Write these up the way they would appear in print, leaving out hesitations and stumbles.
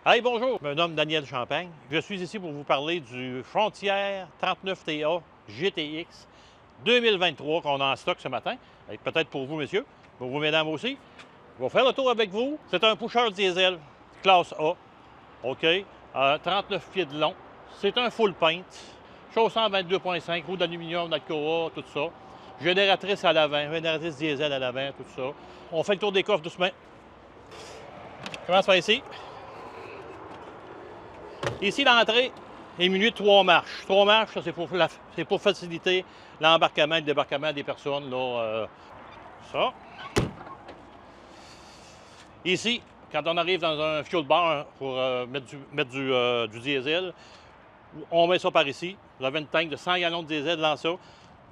Hey, bonjour, je me nomme Daniel Champagne. Je suis ici pour vous parler du Frontier 39TA GTX 2023 qu'on a en stock ce matin. Peut-être pour vous, messieurs, pour vous, mesdames aussi. Je vais faire le tour avec vous. C'est un pusher diesel classe A, OK, 39 pieds de long. C'est un full paint, chaussant 22.5, roue d'aluminium, d'Alcoa, tout ça. Génératrice à l'avant, génératrice diesel à l'avant, tout ça. On fait le tour des coffres doucement. Je commence par ici. Ici, l'entrée est munie de 3 marches. 3 marches, c'est pour faciliter l'embarquement et le débarquement des personnes. Là, ça. Ici, quand on arrive dans un fuel bar pour mettre du diesel, on met ça par ici. Vous avez une tank de 100 gallons de diesel dans ça.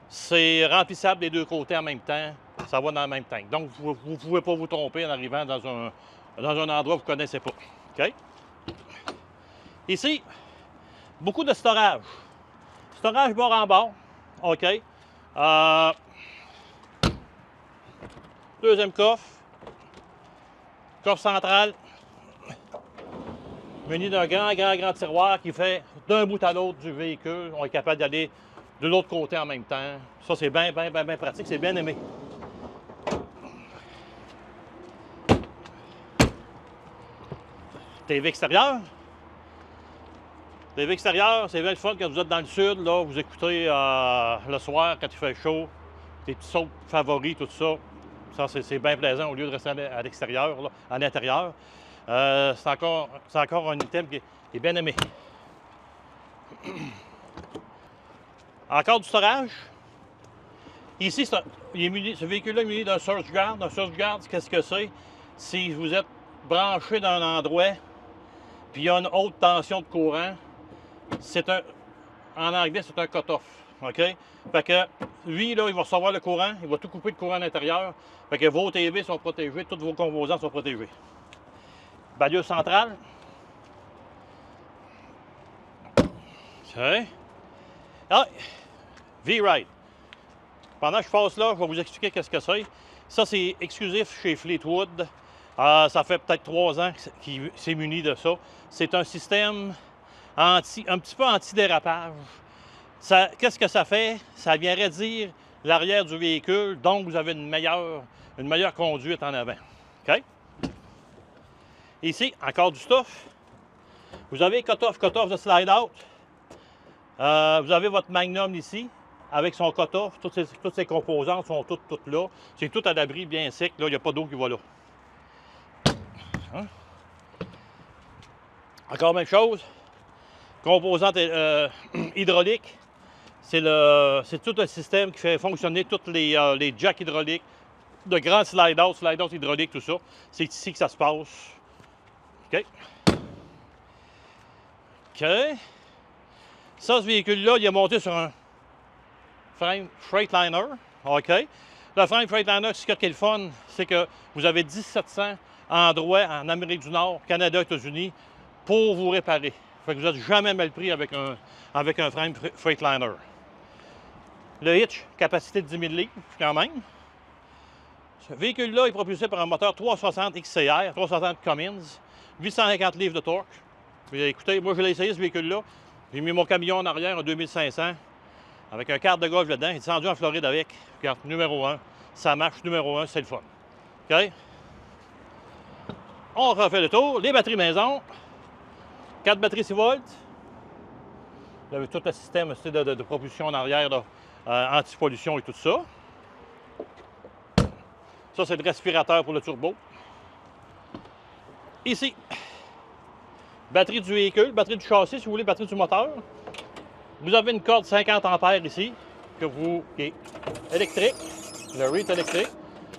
C'est remplissable des deux côtés en même temps. Ça va dans le même tank. Donc, vous ne pouvez pas vous tromper en arrivant dans un endroit que vous ne connaissez pas. OK? Ici, beaucoup de storage. Storage bord en bord. OK. Deuxième coffre. Coffre central. Muni d'un grand tiroir qui fait d'un bout à l'autre du véhicule. On est capable d'aller de l'autre côté en même temps. Ça, c'est bien pratique. C'est bien aimé. TV extérieur. TV extérieur, c'est bien le fun quand vous êtes dans le sud, là, vous écoutez le soir quand il fait chaud, des petits sauts favoris, tout ça. Ça, c'est bien plaisant au lieu de rester à l'extérieur, à l'intérieur. C'est encore un item qui est bien aimé. Encore du storage. Ici, ce véhicule-là est muni d'un surge guard. Un surge guard, qu'est-ce que c'est? Si vous êtes branché dans un endroit, puis il y a une haute tension de courant, en anglais, c'est un cut-off. OK? Fait que lui, là, il va recevoir le courant, il va tout couper le courant à l'intérieur. Fait que vos TV sont protégés, tous vos composants sont protégés. Balayeur central. OK. Ah, V-Ride. Pendant que je passe là, je vais vous expliquer qu'est-ce que c'est. Ça, c'est exclusif chez Fleetwood. Ça fait peut-être 3 ans qu'il s'est muni de ça. C'est un système un petit peu anti-dérapage. Qu'est-ce que ça fait? Ça vient réduire l'arrière du véhicule, donc vous avez une meilleure conduite en avant. OK? Ici, encore du stuff. Vous avez cut-off de slide-out. Vous avez votre Magnum ici, avec son cut-off. Toutes ses composantes sont toutes là. C'est tout à l'abri, bien sec. Là, il n'y a pas d'eau qui va là. Hein? Encore même chose. Composante hydraulique. C'est tout un système qui fait fonctionner tous les jacks hydrauliques, de grands slide-out hydrauliques, tout ça. C'est ici que ça se passe. OK. OK. Ça, ce véhicule-là, il est monté sur un frame Freightliner. OK. Le frame Freightliner, ce qui est le fun, c'est que vous avez 1700 endroits en Amérique du Nord, Canada, États-Unis, pour vous réparer. Fait que vous n'êtes jamais mal pris avec un frame Freightliner. Le hitch, capacité de 10 000 livres, quand même. Ce véhicule-là est propulsé par un moteur 360 XCR, 360 Cummins, 850 livres de torque. Puis, écoutez, moi, je l'ai essayé, ce véhicule-là. J'ai mis mon camion en arrière, un 2500, avec un quart de golf dedans. Il est descendu en Floride avec. Regarde, numéro 1. Ça marche, numéro 1, c'est le fun. OK? On refait le tour. Les batteries maison. 4 batteries 6 volts. Vous avez tout le système de propulsion en arrière, anti-pollution et tout ça. Ça, c'est le respirateur pour le turbo. Ici, batterie du véhicule, batterie du châssis, si vous voulez, batterie du moteur. Vous avez une corde 50 ampères ici, qui est électrique, le REIT électrique.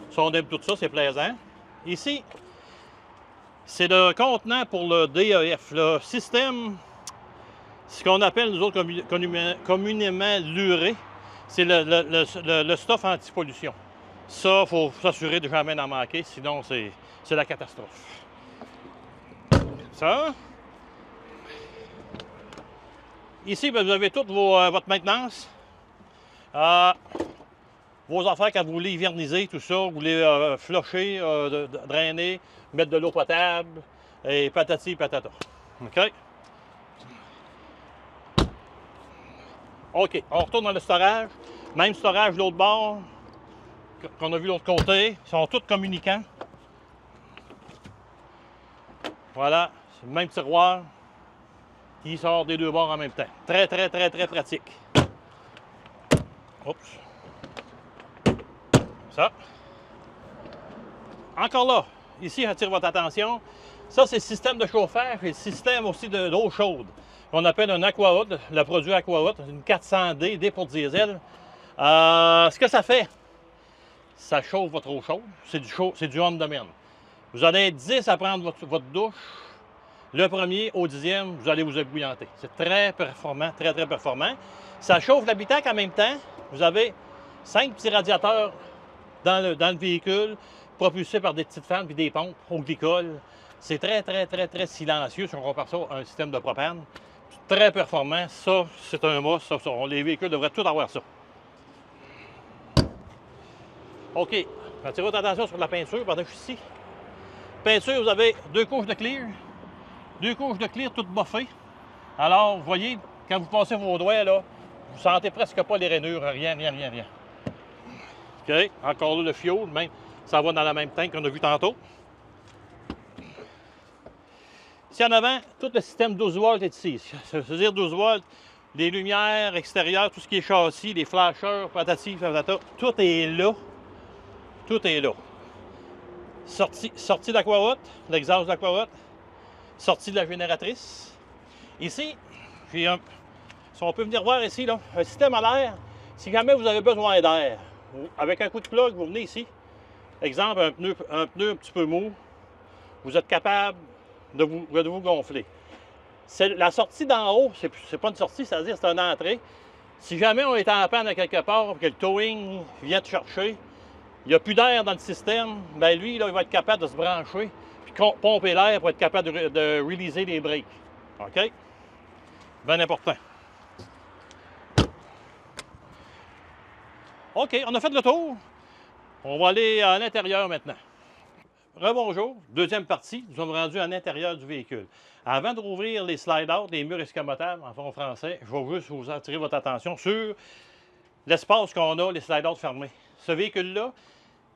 Ça, on aime tout ça, c'est plaisant. Ici, c'est le contenant pour le DEF, le système, ce qu'on appelle, nous autres, communément l'urée. C'est le stuff anti-pollution. Ça, il faut s'assurer de jamais en manquer, sinon c'est la catastrophe. Ça. Ici, bien, vous avez toute votre maintenance. Vos affaires quand vous voulez hiverniser, tout ça, vous voulez flusher, drainer, mettre de l'eau potable, Et patati patata. OK? OK, on retourne dans le storage. Même storage de l'autre bord qu'on a vu de l'autre côté. Ils sont tous communicants. Voilà, c'est le même tiroir qui sort des deux bords en même temps. Très, très, très, très pratique. Oups. Ça. Encore là, ici, j'attire votre attention. Ça, c'est le système de chauffage et le système aussi d'eau chaude. On appelle un AquaHot, le produit AquaHot, une 400D, D pour diesel. Ce que ça fait, ça chauffe votre eau chaude. C'est du on-demand. Vous allez être 10 à prendre votre douche. Le premier au 10e, vous allez vous ébouillanter. C'est très performant, très, très performant. Ça chauffe l'habitacle en même temps. Vous avez 5 petits radiateurs dans le véhicule, propulsés par des petites fans et des pompes au glycol. C'est très, très, très, très silencieux si on compare ça à un système de propane. Très performant. Ça, c'est un must. Les véhicules devraient tous avoir ça. OK. Attirez votre attention sur la peinture pendant que je suis ici. Peinture, vous avez 2 couches de clear. 2 couches de clear toutes boffées. Alors, vous voyez, quand vous passez vos doigts, là, vous sentez presque pas les rainures. Rien, rien, rien, rien. OK. Encore là, le fioul, même, ça va dans la même tank qu'on a vu tantôt. Ici en avant, tout le système 12 volts est ici. Ça veut dire 12 volts, les lumières extérieures, tout ce qui est châssis, les flashers, patati, patata, tout est là. Tout est là. Sortie d'AquaHot, l'exhaust d'AquaHot, sortie de la génératrice. Ici, si on peut venir voir ici, là, un système à l'air, si jamais vous avez besoin d'air, avec un coup de plug, vous venez ici, exemple, un pneu un petit peu mou, vous êtes capable de vous gonfler. La sortie d'en haut, c'est pas une sortie, c'est-à-dire c'est une entrée. Si jamais on est en panne à quelque part, que le towing vient te chercher, il n'y a plus d'air dans le système, bien lui, là, il va être capable de se brancher, puis pomper l'air pour être capable de releaser les breaks. OK? Bien important. OK, on a fait le tour. On va aller à l'intérieur maintenant. Rebonjour, deuxième partie, nous sommes rendus à l'intérieur du véhicule. Avant de rouvrir les slide-out, les murs escamotables en français, je vais juste vous attirer votre attention sur l'espace qu'on a, les slide-out fermés. Ce véhicule-là,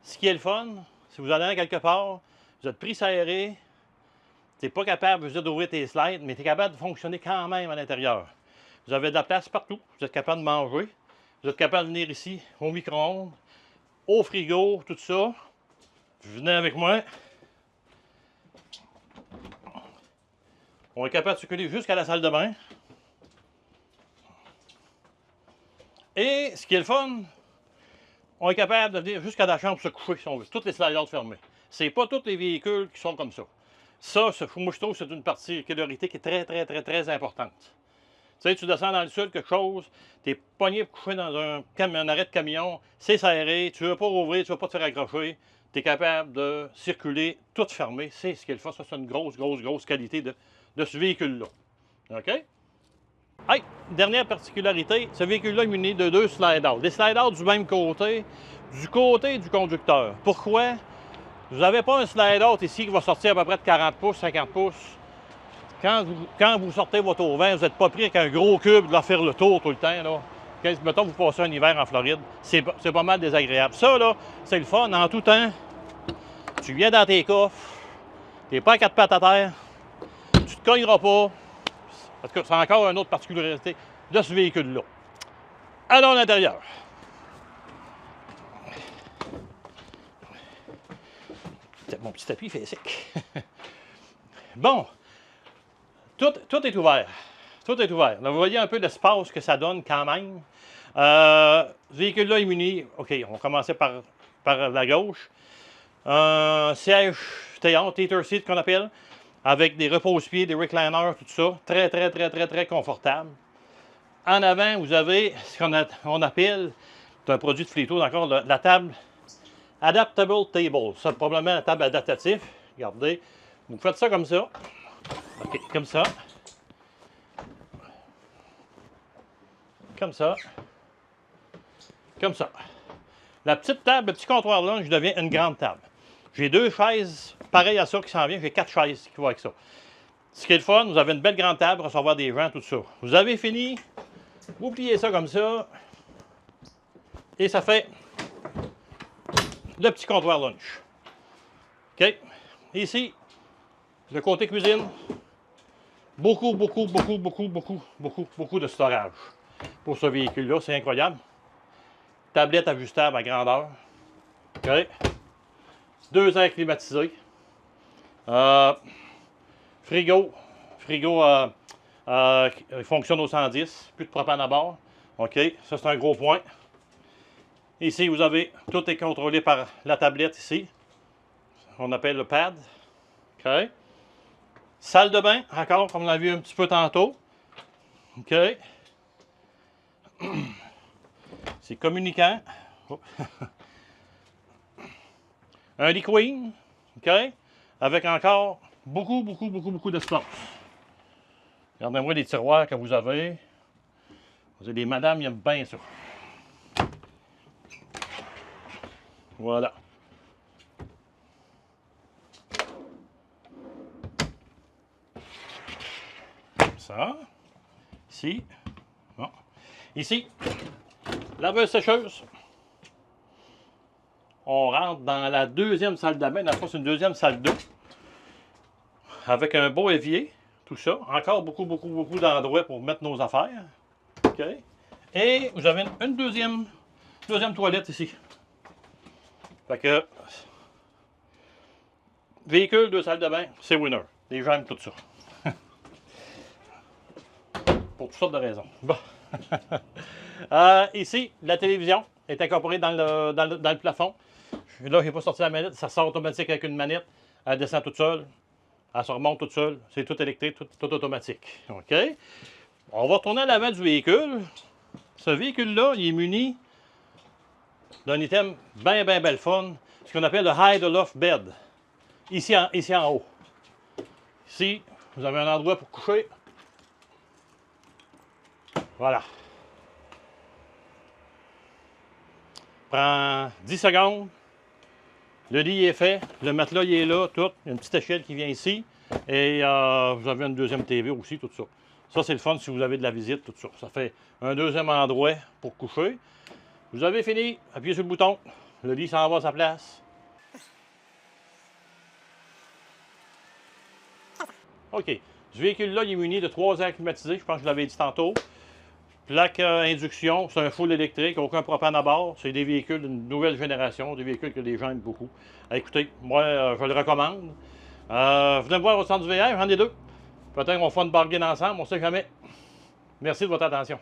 ce qui est le fun, si vous allez à quelque part, vous êtes pris serré, tu n'es pas capable d'ouvrir tes slides, mais tu es capable de fonctionner quand même à l'intérieur. Vous avez de la place partout, vous êtes capable de manger, vous êtes capable de venir ici au micro-ondes, au frigo, tout ça. Venez avec moi. On est capable de circuler jusqu'à la salle de bain. Et ce qui est le fun, on est capable de venir jusqu'à la chambre se coucher si on veut. Toutes les sliders fermés. C'est pas tous les véhicules qui sont comme ça. Ça, moi je trouve que c'est une particularité qui est très, très, très, très importante. Tu sais, tu descends dans le sud, quelque chose, tu es pogné pour coucher dans un arrêt de camion, c'est serré, tu ne veux pas rouvrir, tu ne veux pas te faire accrocher, tu es capable de circuler tout fermé. C'est ce qu'il faut. Ça, c'est une grosse, grosse, grosse qualité de ce véhicule-là. OK? Hey, dernière particularité, ce véhicule-là est muni de 2 slide-out. Des slide-out du même côté, du côté du conducteur. Pourquoi? Vous n'avez pas un slide-out ici qui va sortir à peu près de 40 pouces, 50 pouces. Quand vous sortez votre auvent, vous n'êtes pas pris avec un gros cube de leur faire le tour tout le temps. Là. Mettons, vous passez un hiver en Floride, c'est pas mal désagréable. Ça, là, c'est le fun. En tout temps, tu viens dans tes coffres, tu n'es pas à 4 pattes à terre, tu ne te cogneras pas. Parce que c'est encore une autre particularité de ce véhicule-là. Allons à l'intérieur. Mon petit tapis fait sec. Bon. Tout est ouvert. Tout est ouvert. Là, vous voyez un peu l'espace que ça donne quand même. Ce véhicule-là est muni. OK, on va commencer par la gauche. Un siège theater seat qu'on appelle, avec des repose-pieds, des recliners, tout ça. Très, très, très, très, très confortable. En avant, vous avez ce qu'on appelle, c'est un produit de Fleetwood encore, la table Adaptable Table. C'est probablement la table adaptative. Regardez. Vous faites ça comme ça. OK, comme ça. Comme ça. Comme ça. La petite table, le petit comptoir lunch devient une grande table. J'ai 2 chaises pareilles à ça qui s'en viennent. J'ai 4 chaises qui vont avec ça. Ce qui est le fun, vous avez une belle grande table, recevoir des gens, tout ça. Vous avez fini, vous pliez ça comme ça. Et ça fait le petit comptoir lunch. OK? Ici, le côté cuisine, beaucoup de storage pour ce véhicule-là. C'est incroyable. Tablette ajustable à grandeur. OK? 2 airs climatisés. Frigo. Frigo il fonctionne au 110. Plus de propane à bord. OK? Ça, c'est un gros point. Ici, vous avez, tout est contrôlé par la tablette ici. On appelle le pad. OK? Salle de bain, encore, comme on l'a vu un petit peu tantôt. OK? C'est communicant. Oh. Un lit queen. OK? Avec encore beaucoup d'espace. Regardez-moi les tiroirs que vous avez. Les madames, ils aiment bien ça. Voilà. Ça. Ici. Bon. Ici. Laveuse sécheuse. On rentre dans la deuxième salle de bain. Dans le fond, c'est une deuxième salle d'eau. Avec un beau évier. Tout ça. Encore beaucoup d'endroits pour mettre nos affaires. OK. Et vous avez une deuxième toilette ici. Fait que véhicule, 2 salles de bain, c'est winner. Les gens aiment tout ça. Pour toutes sortes de raisons. Bon. Ici, la télévision est incorporée dans le plafond. Là, je n'ai pas sorti la manette. Ça sort automatique avec une manette. Elle descend toute seule. Elle se remonte toute seule. C'est tout électrique, tout automatique. OK? On va retourner à l'avant du véhicule. Ce véhicule-là, il est muni d'un item bien belle fun. Ce qu'on appelle le Hide Loft Bed. Ici en haut. Ici, vous avez un endroit pour coucher. Voilà. Prend 10 secondes. Le lit est fait. Le matelas il est là, tout. Il y a une petite échelle qui vient ici. Et vous avez une deuxième TV aussi, tout ça. Ça, c'est le fun si vous avez de la visite, tout ça. Ça fait un deuxième endroit pour coucher. Vous avez fini. Appuyez sur le bouton. Le lit s'en va à sa place. OK. Ce véhicule-là, il est muni de 3 airs climatisés. Je pense que je l'avais dit tantôt. Plaque induction, c'est un full électrique, aucun propane à bord. C'est des véhicules d'une nouvelle génération, des véhicules que les gens aiment beaucoup. Écoutez, moi, je le recommande. Venez me voir au centre du VR, j'en ai 2. Peut-être qu'on fera une bargain ensemble, on ne sait jamais. Merci de votre attention.